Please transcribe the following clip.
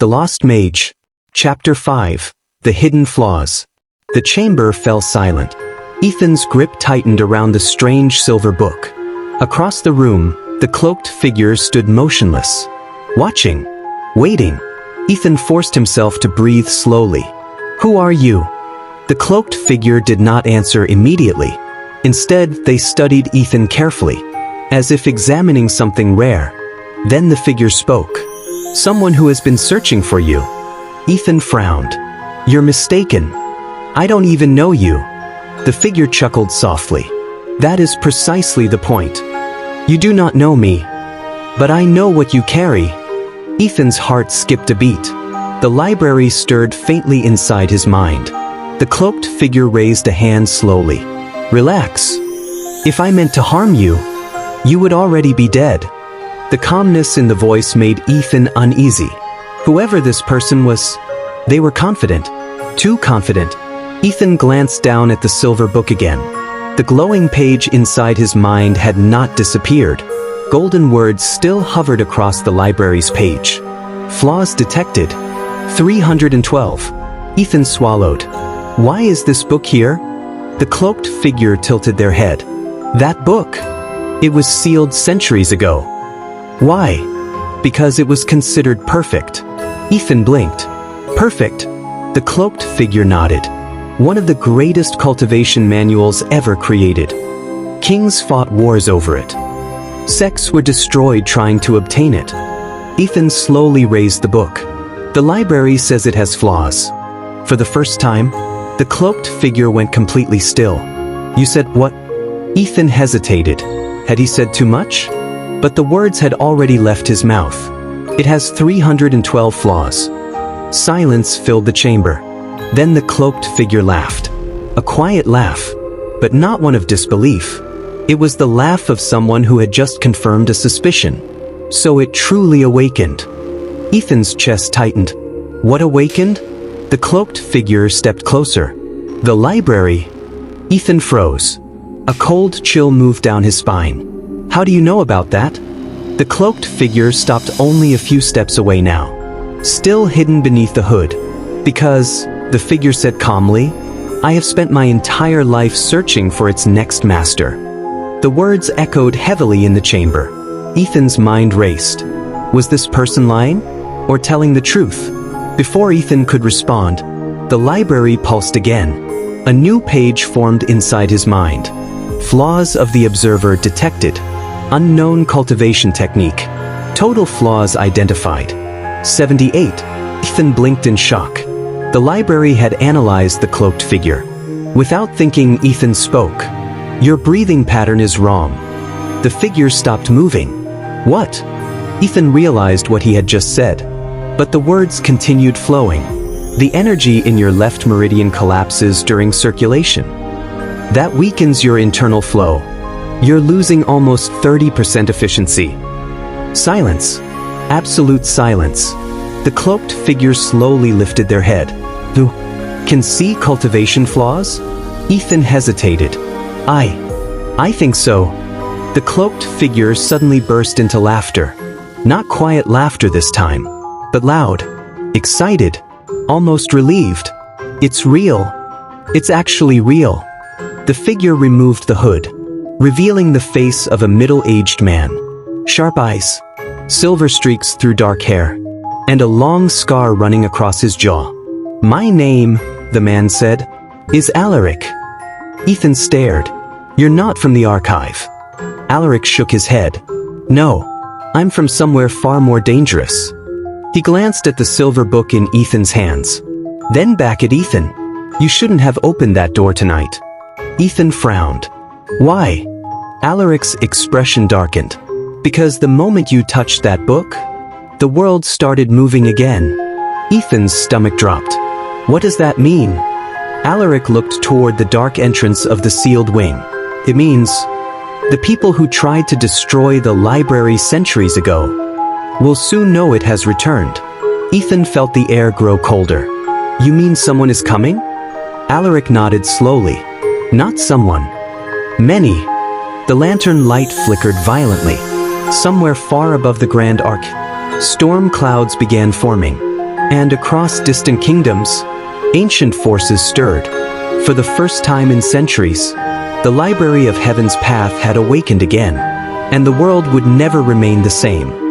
The Lost Mage. Chapter 5. The Hidden Flaws. The chamber fell silent. Ethan's grip tightened around the strange silver book. Across the room, the cloaked figure stood motionless. Watching. Waiting. Ethan forced himself to breathe slowly. "Who are you?" The cloaked figure did not answer immediately. Instead, they studied Ethan carefully, as if examining something rare. Then the figure spoke. "Someone who has been searching for you." Ethan frowned. "You're mistaken. I don't even know you." The figure chuckled softly. "That is precisely the point. You do not know me, but I know what you carry." Ethan's heart skipped a beat. The library stirred faintly inside his mind. The cloaked figure raised a hand slowly. "Relax. If I meant to harm you, you would already be dead." The calmness in the voice made Ethan uneasy. Whoever this person was, they were confident. Too confident. Ethan glanced down at the silver book again. The glowing page inside his mind had not disappeared. Golden words still hovered across the library's page. Flaws detected. 312. Ethan swallowed. "Why is this book here?" The cloaked figure tilted their head. "That book. It was sealed centuries ago." "Why?" "Because it was considered perfect." Ethan blinked. "Perfect?" The cloaked figure nodded. "One of the greatest cultivation manuals ever created. Kings fought wars over it. Sects were destroyed trying to obtain it." Ethan slowly raised the book. "The library says it has flaws." For the first time, the cloaked figure went completely still. "You said what?" Ethan hesitated. Had he said too much? But the words had already left his mouth. "It has 312 flaws." Silence filled the chamber. Then the cloaked figure laughed. A quiet laugh, but not one of disbelief. It was the laugh of someone who had just confirmed a suspicion. So it truly awakened. Ethan's chest tightened. What awakened? The cloaked figure stepped closer. "The library." Ethan froze. A cold chill moved down his spine. "How do you know about that?" The cloaked figure stopped only a few steps away now, still hidden beneath the hood. "Because," the figure said calmly, "I have spent my entire life searching for its next master." The words echoed heavily in the chamber. Ethan's mind raced. Was this person lying? Or telling the truth? Before Ethan could respond, the library pulsed again. A new page formed inside his mind. Flaws of the observer detected. Unknown cultivation technique. Total flaws identified. 78. Ethan blinked in shock. The library had analyzed the cloaked figure. Without thinking, Ethan spoke. "Your breathing pattern is wrong." The figure stopped moving. "What?" Ethan realized what he had just said. But the words continued flowing. "The energy in your left meridian collapses during circulation. That weakens your internal flow. You're losing almost 30% efficiency." Silence. Absolute silence. The cloaked figure slowly lifted their head. "You can see cultivation flaws?" Ethan hesitated. I think so." The cloaked figure suddenly burst into laughter. Not quiet laughter this time, but loud. Excited. Almost relieved. "It's real. It's actually real." The figure removed the hood, revealing the face of a middle-aged man. Sharp eyes, silver streaks through dark hair, and a long scar running across his jaw. "My name," the man said, "is Alaric." Ethan stared. "You're not from the archive." Alaric shook his head. "No, I'm from somewhere far more dangerous." He glanced at the silver book in Ethan's hands, then back at Ethan. "You shouldn't have opened that door tonight." Ethan frowned. "Why?" Alaric's expression darkened. "Because the moment you touched that book, the world started moving again." Ethan's stomach dropped. "What does that mean?" Alaric looked toward the dark entrance of the sealed wing. "It means the people who tried to destroy the library centuries ago will soon know it has returned." Ethan felt the air grow colder. "You mean someone is coming?" Alaric nodded slowly. "Not someone. Many." The lantern light flickered violently. Somewhere far above the Grand Arc, storm clouds began forming. And across distant kingdoms, ancient forces stirred. For the first time in centuries, the Library of Heaven's path had awakened again, and the world would never remain the same.